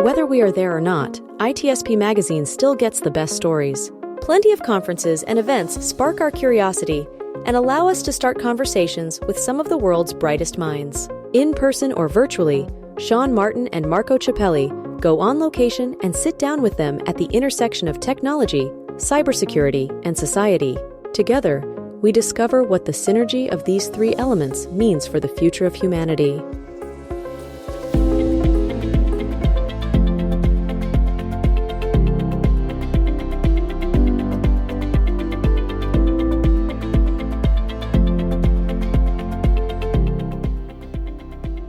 Whether we are there or not, ITSP Magazine still gets the best stories. Plenty of conferences and events spark our curiosity and allow us to start conversations with some of the world's brightest minds. In person or virtually, Sean Martin and Marco Ciappelli go on location and sit down with them at the intersection of technology, cybersecurity, and society. Together, we discover what the synergy of these three elements means for the future of humanity.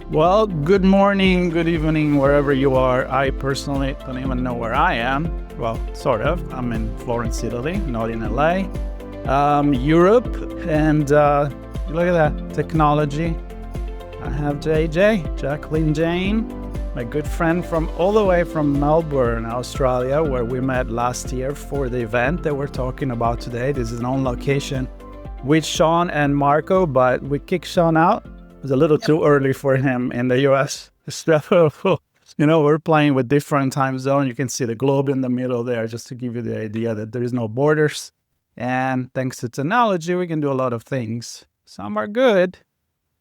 Well, good morning, good evening, wherever you are. I personally don't even know where I am. Well, sort of. I'm in Florence, Italy, not in LA. Europe, and look at that, technology. I have Jacqueline Jayne, my good friend from all the way from Melbourne, Australia, where we met last year for the event that we're talking about today. This is an on location with Sean and Marco, but we kicked Sean out. It was a little too early for him in the US. We're playing with different time zones. You can see the globe in the middle there, just to give you the idea that there is no borders. And thanks to technology, we can do a lot of things. Some are good,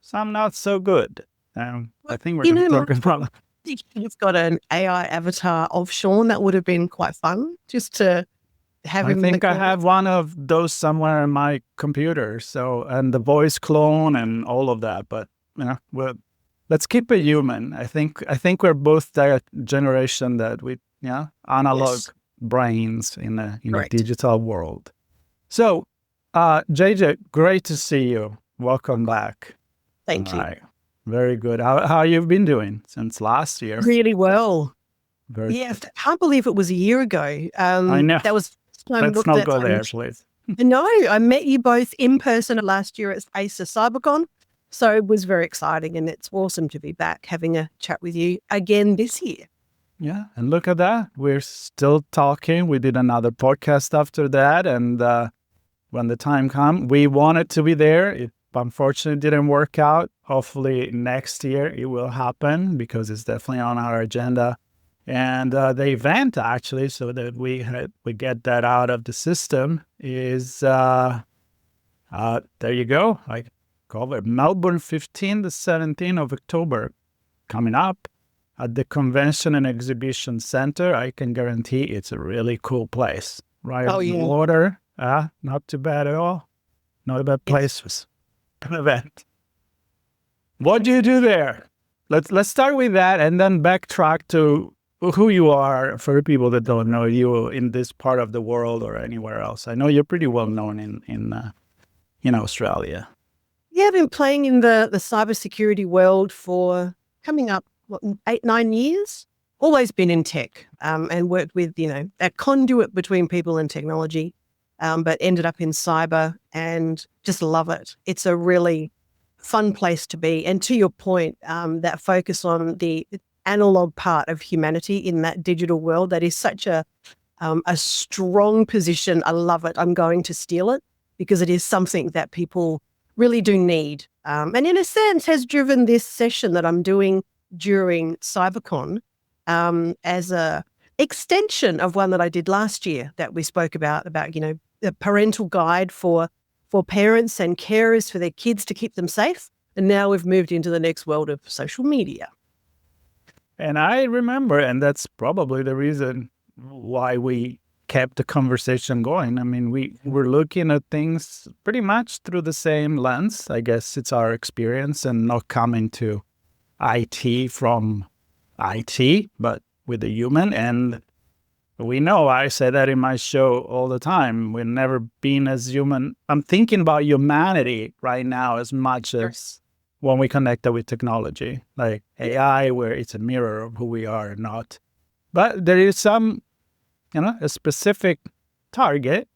some not so good. I think we're going to talk about it. You've got an AI avatar of Sean. That would have been quite fun, just to have him. I think I have one of those somewhere in my computer. And the voice clone and all of that. But let's keep it human. I think we're both that generation that we analog brains in a digital world. So, JJ, great to see you. Welcome back. Thank you. Right. Very good. How you've been doing since last year? Really well. Very I can't believe it was a year ago. I know. That was Let's not go there, please. No, I met you both in person last year at AISA CyberCon. So it was very exciting, and it's awesome to be back having a chat with you again this year. Yeah, and look at that. We're still talking. We did another podcast after that, and when the time comes, we wanted to be there. It unfortunately didn't work out. Hopefully next year it will happen, because it's definitely on our agenda. And the event, actually, so that we get that out of the system, is there you go. I call it Melbourne 15 to 17 of October, coming up at the Convention and Exhibition Center. I can guarantee it's a really cool place. Right on the water. Not too bad at all. Not a bad place for an event. What do you do there? Let's start with that and then backtrack to who you are for people that don't know you in this part of the world or anywhere else. I know you're pretty well known in Australia. Yeah, I've been playing in the cybersecurity world for coming up 8-9 years. Always been in tech, and worked with a conduit between people and technology, but ended up in cyber and just love it. It's a really fun place to be. And to your point, that focus on the analog part of humanity in that digital world, that is such a strong position. I love it. I'm going to steal it, because it is something that people really do need. And in a sense has driven this session that I'm doing during CyberCon as a extension of one that I did last year that we spoke about the parental guide for parents and carers for their kids to keep them safe. And now we've moved into the next world of social media. And I remember, and that's probably the reason why we kept the conversation going. I mean, we were looking at things pretty much through the same lens. I guess it's our experience, and not coming to IT from IT, but with a human. And we know, I say that in my show all the time, we've never been as human. I'm thinking about humanity right now as much as when we connect it with technology, like AI, where it's a mirror of who we are or not. But there is some, a specific target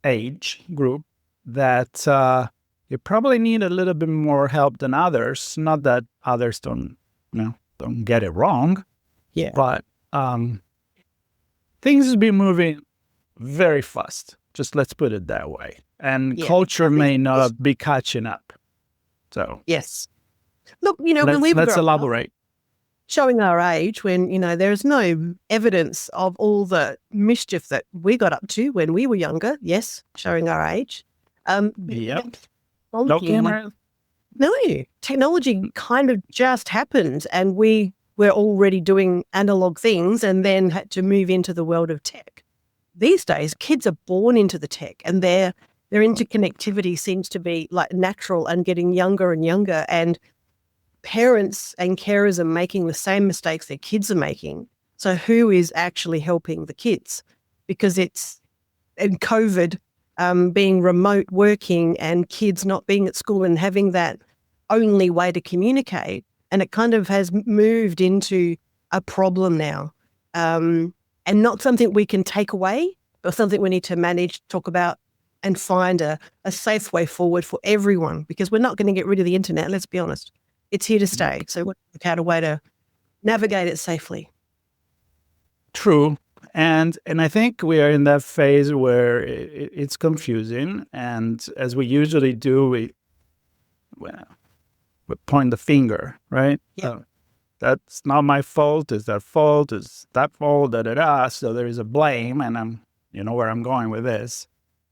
age group that you probably need a little bit more help than others. Not that others don't get it wrong. Yeah. But things have been moving very fast. Just let's put it that way. And culture may not be catching up. So yes. Look, when we were let's elaborate. showing our age when, there's no evidence of all the mischief that we got up to when we were younger. Yes, showing our age. Yep. No Technology, camera. no, technology kind of just happened and we were already doing analog things and then had to move into the world of tech. These days, kids are born into the tech and their interconnectivity seems to be like natural and getting younger and younger. And parents and carers are making the same mistakes their kids are making. So who is actually helping the kids? Because it's in COVID, being remote working and kids not being at school and having that only way to communicate. And it kind of has moved into a problem now. And not something we can take away, but something we need to manage, talk about, and find a safe way forward for everyone, because we're not going to get rid of the internet, let's be honest. It's here to stay. So we'll work out a way to navigate it safely. True. And I think we are in that phase where it's confusing. And as we usually do, we point the finger, right? Yep. That's not my fault. It's their fault. It's that fault, da-da-da. So there is a blame, and you know where I'm going with this.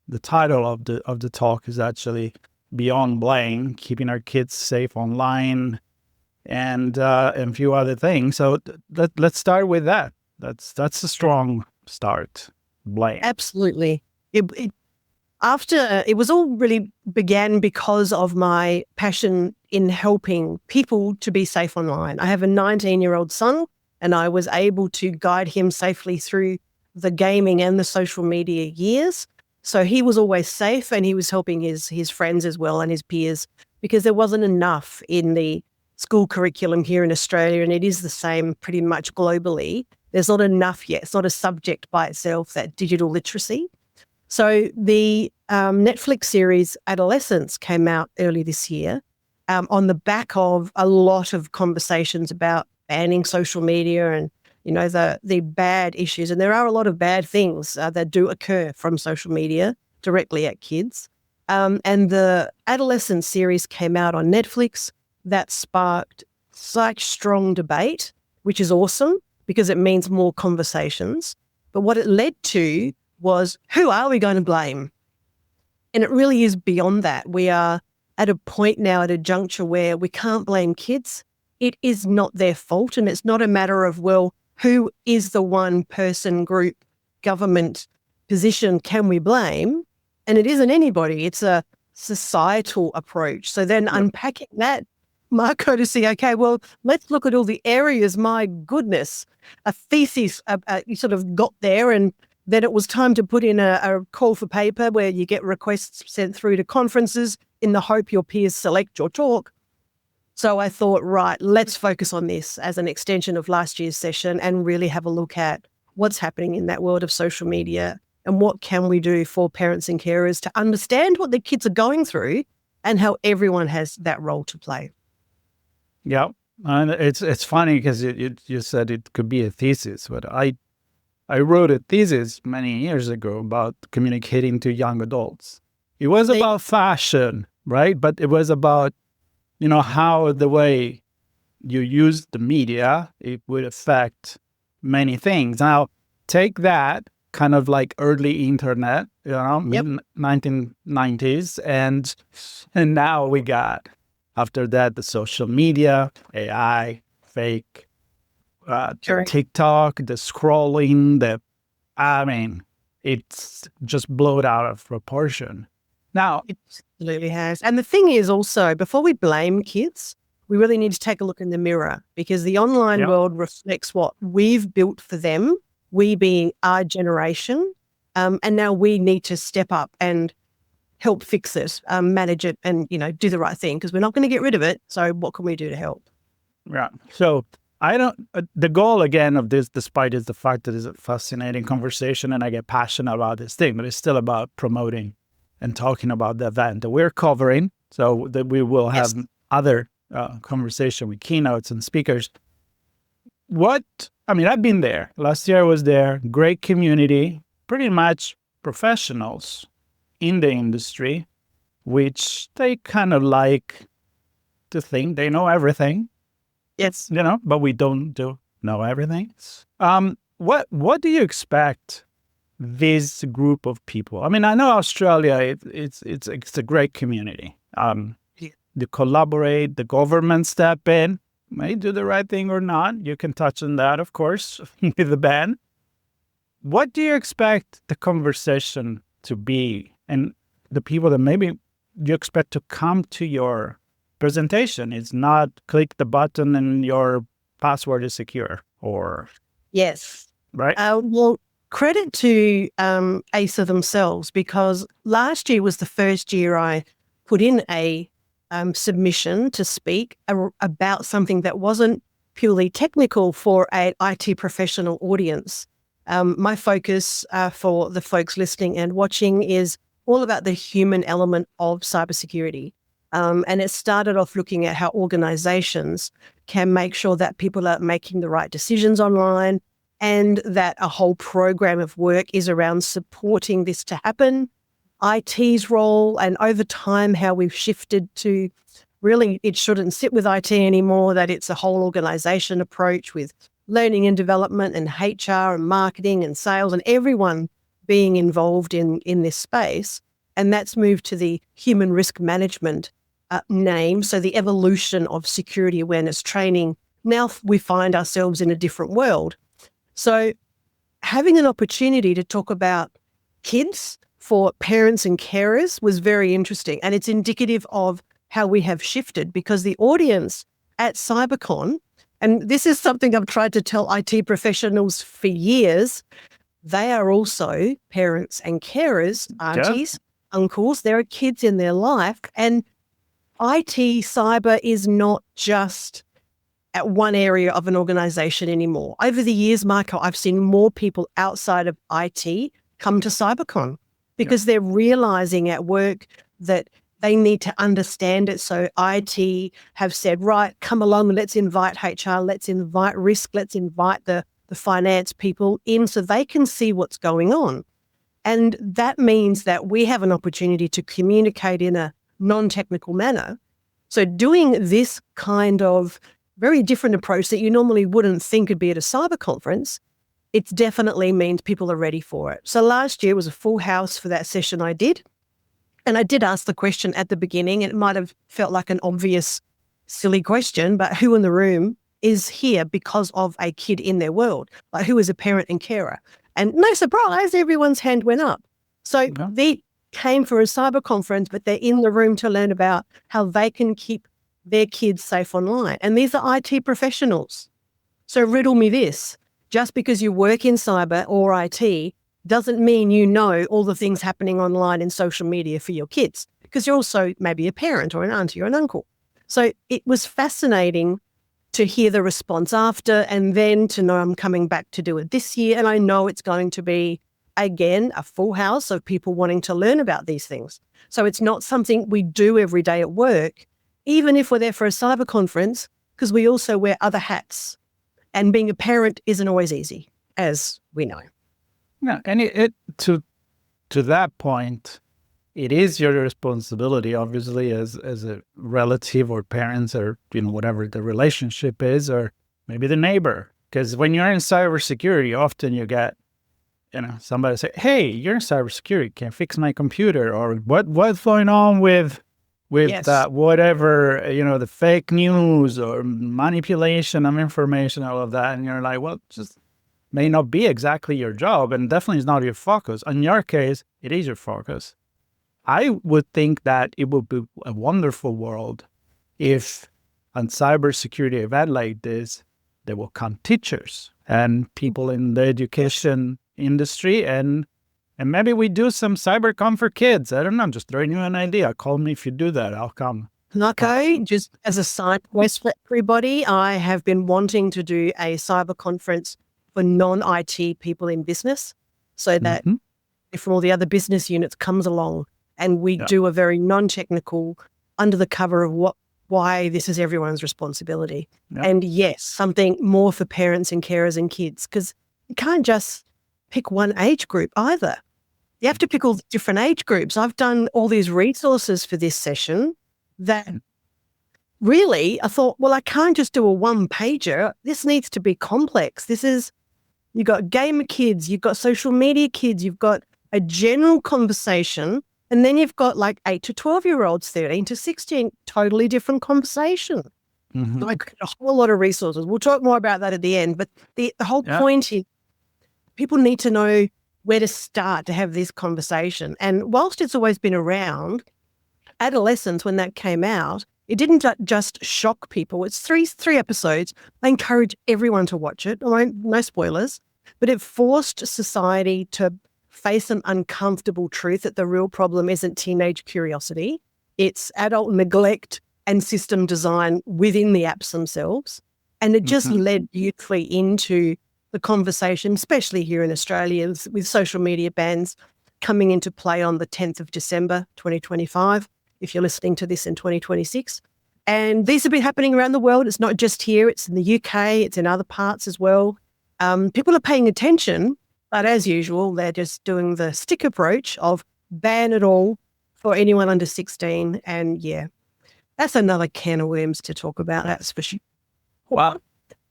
The title of the talk is actually Beyond Blame, Keeping Our Kids Safe Online, and a few other things. So let's start with that. That's a strong start. Blame. Absolutely. It was all really began because of my passion in helping people to be safe online. I have a 19-year-old son, and I was able to guide him safely through the gaming and the social media years. So he was always safe, and he was helping his friends as well and his peers, because there wasn't enough in the school curriculum here in Australia, and it is the same pretty much globally. There's not enough yet. It's not a subject by itself, that digital literacy. So the Netflix series Adolescence came out early this year on the back of a lot of conversations about banning social media and, the bad issues. And there are a lot of bad things that do occur from social media directly at kids. And the Adolescence series came out on Netflix. That sparked such strong debate, which is awesome because it means more conversations. But what it led to was, who are we going to blame? And it really is beyond that. We are at a point now, at a juncture where we can't blame kids. It is not their fault. And it's not a matter of, well, who is the one person, group, government position can we blame? And it isn't anybody. It's a societal approach. So then unpacking that, Marco, to see, okay, well, let's look at all the areas. My goodness, a thesis you sort of got there, and then it was time to put in a call for paper where you get requests sent through to conferences in the hope your peers select your talk. So I thought, right, let's focus on this as an extension of last year's session and really have a look at what's happening in that world of social media and what can we do for parents and carers to understand what their kids are going through and how everyone has that role to play. Yeah, and it's funny because you said it could be a thesis, but I wrote a thesis many years ago about communicating to young adults. It was about fashion, right? But it was about, how the way you use the media, it would affect many things. Now, take that kind of like early internet, mid-1990s, and now we got, after that, the social media, AI, fake, TikTok, the scrolling, it's just blown out of proportion. Now, it absolutely has. And the thing is also, before we blame kids, we really need to take a look in the mirror, because the online world reflects what we've built for them, we being our generation. And now we need to step up and help fix it, manage it, and, do the right thing, because we're not going to get rid of it. So what can we do to help? Yeah. So the goal again of this, despite is the fact that it's a fascinating conversation and I get passionate about this thing, but it's still about promoting and talking about the event that we're covering, so that we will have other conversation with keynotes and speakers. I've been there. Last year I was there. Great community, pretty much professionals in the industry, which they kind of like to think they know everything. Yes. But we don't know everything. What do you expect this group of people? I mean, I know Australia, it's a great community. They collaborate, the government step in, may do the right thing or not. You can touch on that, of course, with the ban. What do you expect the conversation to be? And the people that maybe you expect to come to your presentation is not click the button and your password is secure, or... Yes. Right? Well, credit to AISA themselves, because last year was the first year I put in a submission to speak about something that wasn't purely technical for an IT professional audience. My focus for the folks listening and watching is all about the human element of cybersecurity. And it started off looking at how organizations can make sure that people are making the right decisions online, and that a whole program of work is around supporting this to happen. IT's role, and over time how we've shifted to really it shouldn't sit with IT anymore, that it's a whole organization approach with learning and development and HR and marketing and sales and everyone being involved in this space. And that's moved to the human risk management name. So the evolution of security awareness training. Now we find ourselves in a different world. So having an opportunity to talk about kids for parents and carers was very interesting. And it's indicative of how we have shifted, because the audience at CyberCon, and this is something I've tried to tell IT professionals for years, they are also parents and carers, aunties, uncles. There are kids in their life. And IT cyber is not just at one area of an organization anymore. Over the years, Marco, I've seen more people outside of IT come to CyberCon because they're realizing at work that they need to understand it. So IT have said, right, come along, let's invite HR, let's invite risk, let's invite the finance people in so they can see what's going on. And that means that we have an opportunity to communicate in a non-technical manner. So doing this kind of very different approach that you normally wouldn't think would be at a cyber conference, it definitely means people are ready for it. So last year was a full house for that session I did. And I did ask the question at the beginning, and it might have felt like an obvious, silly question, but who in the room is here because of a kid in their world? Like, who is a parent and carer? And no surprise, everyone's hand went up. So they came for a cyber conference, but they're in the room to learn about how they can keep their kids safe online. And these are IT professionals. So riddle me this, just because you work in cyber or IT doesn't mean you know all the things happening online in social media for your kids, because you're also maybe a parent or an auntie or an uncle. So it was fascinating to hear the response after, and then to know I'm coming back to do it this year. And I know it's going to be, again, a full house of people wanting to learn about these things. So it's not something we do every day at work, even if we're there for a cyber conference, because we also wear other hats. And being a parent isn't always easy, as we know. Yeah, and it to that point, it is your responsibility, obviously, as a relative or parents or whatever the relationship is, or maybe the neighbor. Because when you're in cybersecurity, often you get somebody say, "Hey, you're in cybersecurity, can you fix my computer?" Or what's going on with that whatever the fake news or manipulation of information, all of that, and you're like, well, just may not be exactly your job, and definitely is not your focus. In your case, it is your focus. I would think that it would be a wonderful world if on cybersecurity event like this, there will come teachers and people in the education industry, and maybe we do some CyberCon for kids. I don't know, just throwing you an idea. Call me if you do that. I'll come. Okay, just as a side quest for everybody, I have been wanting to do a cyber conference for non-IT people in business, so that from all the other business units comes along and we do a very non-technical, under the cover of why this is everyone's responsibility. And yes, something more for parents and carers and kids, because you can't just pick one age group either. You have to pick all the different age groups. I've done all these resources for this session that really, I thought, well, I can't just do a one-pager. This needs to be complex. You've got gamer kids, you've got social media kids, you've got a general conversation, and then you've got like 8 to 12-year-olds, 13 to 16, totally different conversation. Like a whole lot of resources. We'll talk more about that at the end, but the whole point is people need to know where to start to have this conversation. And whilst it's always been around, adolescence, when that came out, it didn't just shock people. It's three episodes. I encourage everyone to watch it. No spoilers, but it forced society to face an uncomfortable truth that the real problem isn't teenage curiosity. It's adult neglect and system design within the apps themselves. And it just led beautifully into the conversation, especially here in Australia with social media bans coming into play on the 10th of December, 2025, if you're listening to this in 2026. And these have been happening around the world. It's not just here. It's in the UK. It's in other parts as well. People are paying attention, but as usual, they're just doing the stick approach of ban it all for anyone under 16. And that's another can of worms to talk about, that's for sure. Wow.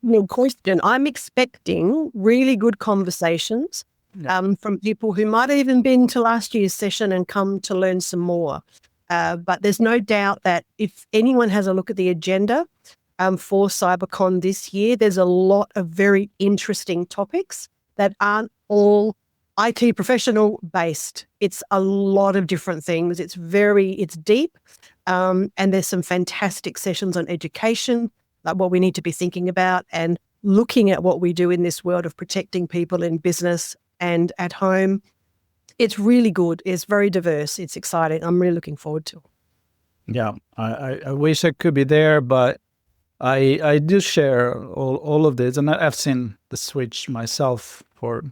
No question. I'm expecting really good conversations from people who might have even been to last year's session and come to learn some more. But there's no doubt that if anyone has a look at the agenda for CyberCon this year, there's a lot of very interesting topics that aren't all IT professional based. It's a lot of different things. It's deep. And there's some fantastic sessions on education, like what we need to be thinking about and looking at what we do in this world of protecting people in business and at home. It's really good. It's very diverse. It's exciting. I'm really looking forward to it. Yeah, I wish I could be there, but I do share all of this. And I've seen the switch myself for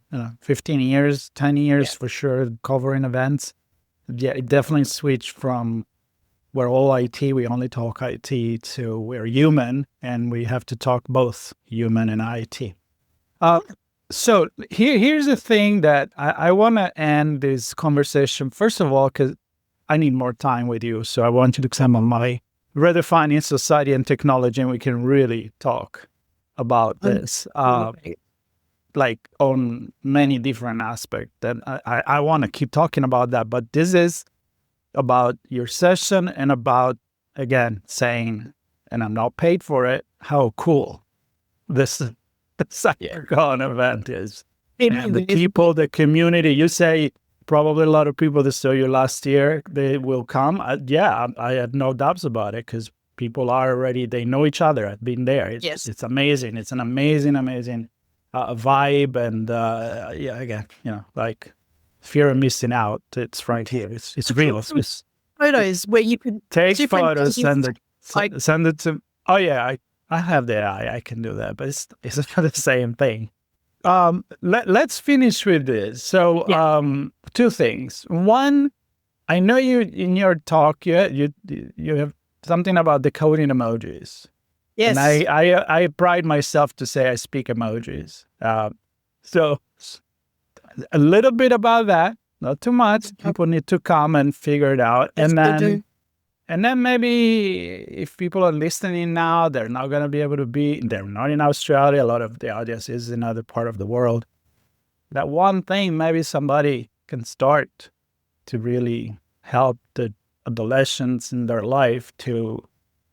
15 years, 10 years for sure, covering events. Yeah, it definitely switched from we're all IT, we only talk IT, to we're human, and we have to talk both human and IT. So here's the thing that I want to end this conversation, first of all, because I need more time with you. So I want you to come on my Redefining Society and Technology, and we can really talk about this, like on many different aspects. That I want to keep talking about that, but this is about your session and about, again, saying, and I'm not paid for it, how cool this CyberCon event is. And the people, the community, you say probably a lot of people that saw you last year, they will come. I had no doubts about it because people are already, they know each other. I've been there. It's amazing. It's an amazing vibe. And again, like fear of missing out. It's right here. It's real. It's photos where you could take photos, send it to. Oh yeah, I have the AI. I can do that, but it's not the same thing. Let's finish with this. So, two things. One, I know you in your talk you have something about decoding emojis. Yes, and I pride myself to say I speak emojis. So a little bit about that, not too much. People need to come and figure it out, and then maybe if people are listening now, they're not going to be able to they're not in Australia. A lot of the audience is in other part of the world. That one thing, maybe somebody can start to really help the adolescents in their life to,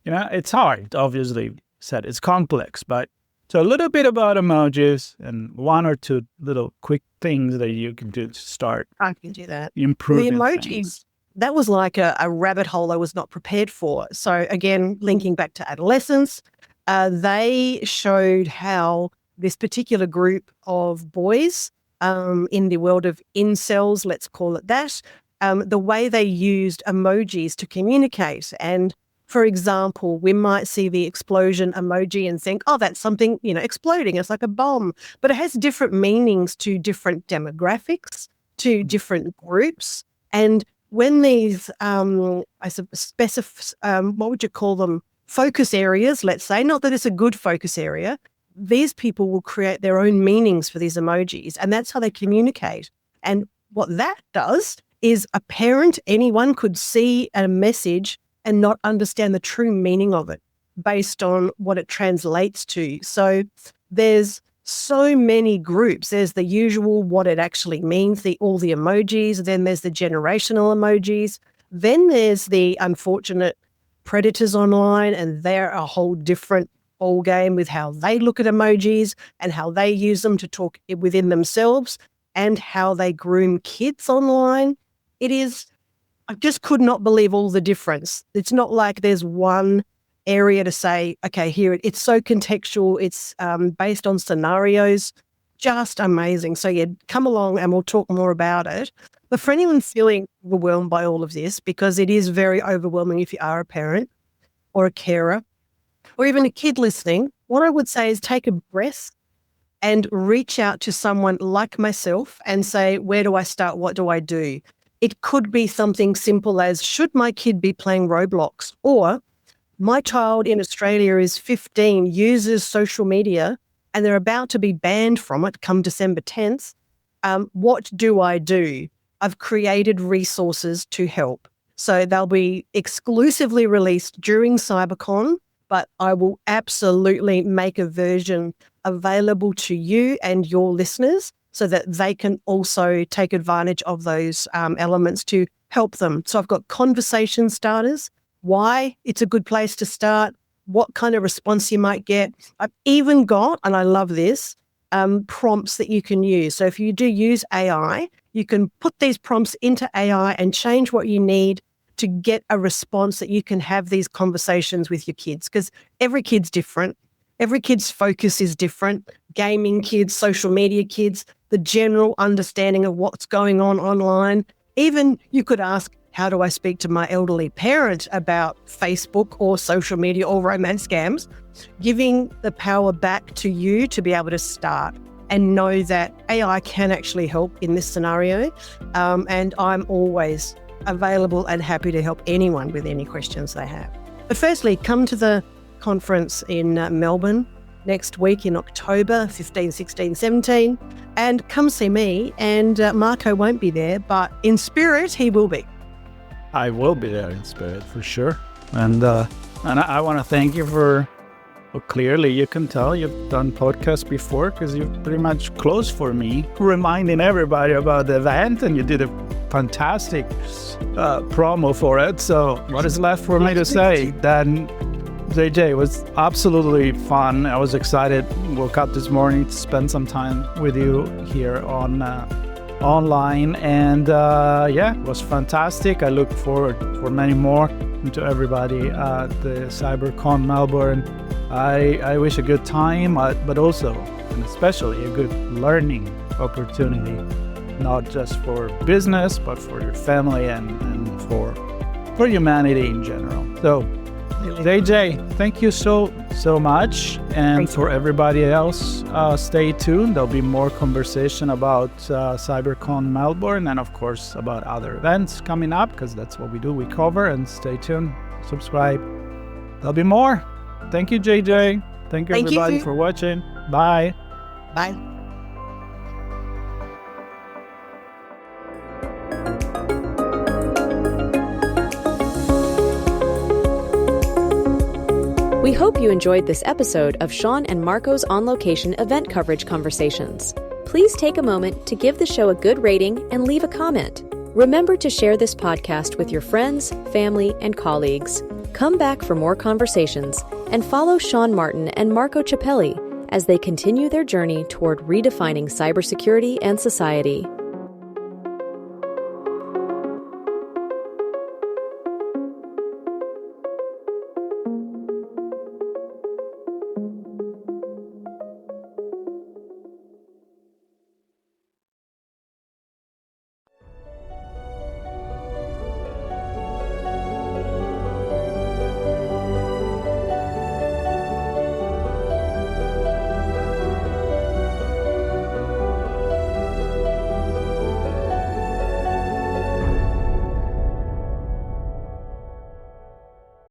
it's hard, obviously, said it's complex, but so a little bit about emojis and one or two little quick things that you can do to start. I can do that. Improving the emojis. Things. That was like a rabbit hole I was not prepared for. So again, linking back to adolescence, they showed how this particular group of boys in the world of incels, let's call it that, the way they used emojis to communicate. And for example, we might see the explosion emoji and think, oh, that's something, exploding. It's like a bomb. But it has different meanings to different demographics, to different groups. And when these, what would you call them? Focus areas, let's say, not that it's a good focus area, these people will create their own meanings for these emojis. And that's how they communicate. And what that does is anyone could see a message and not understand the true meaning of it. based on what it translates to. So there's so many groups. There's the usual, what it actually means, all the emojis. Then there's the generational emojis. Then there's the unfortunate predators online, and they're a whole different ball game with how they look at emojis and how they use them to talk within themselves and how they groom kids online. I just could not believe all the difference. It's not like there's one area to say, okay, here, it's so contextual. It's based on scenarios, just amazing. So yeah, come along and we'll talk more about it. But for anyone feeling overwhelmed by all of this, because it is very overwhelming if you are a parent or a carer or even a kid listening, what I would say is take a breath and reach out to someone like myself and say, where do I start? What do I do? It could be something simple as, should my kid be playing Roblox? Or my child in Australia is 15, uses social media, and they're about to be banned from it come December 10th. What do I do? I've created resources to help. So they'll be exclusively released during CyberCon, but I will absolutely make a version available to you and your listeners so that they can also take advantage of those elements to help them. So I've got conversation starters, why it's a good place to start, what kind of response you might get. I've even got, and I love this, prompts that you can use. So if you do use AI, you can put these prompts into AI and change what you need to get a response that you can have these conversations with your kids, because every kid's different. Every kid's focus is different. Gaming kids, social media kids, the general understanding of what's going on online. Even you could ask, how do I speak to my elderly parent about Facebook or social media or romance scams? Giving the power back to you to be able to start and know that AI can actually help in this scenario. And I'm always available and happy to help anyone with any questions they have. But firstly, come to the conference in Melbourne next week in October, 15, 16, 17, and come see me. And Marco won't be there, but in spirit, he will be. I will be there in spirit for sure. And I want to thank you for, well, clearly you can tell you've done podcasts before because you've pretty much closed for me, reminding everybody about the event, and you did a fantastic promo for it. So what is left for me to say? Then JJ, it was absolutely fun. I was excited. Woke up this morning to spend some time with you here on online, and yeah, it was fantastic. I look forward for many more. And to everybody at the CyberCon Melbourne, I wish a good time, but also and especially a good learning opportunity, not just for business, but for your family and for humanity in general. So JJ, thank you so much. And for everybody else, stay tuned. There'll be more conversation about CyberCon Melbourne and, of course, about other events coming up, because that's what we do. We cover, and stay tuned. Subscribe. There'll be more. Thank you, JJ. Thank you, everybody, for watching. Bye. Bye. We hope you enjoyed this episode of Sean and Marco's On Location event coverage conversations. Please take a moment to give the show a good rating and leave a comment. Remember to share this podcast with your friends, family, and colleagues. Come back for more conversations and follow Sean Martin and Marco Ciappelli as they continue their journey toward redefining cybersecurity and society.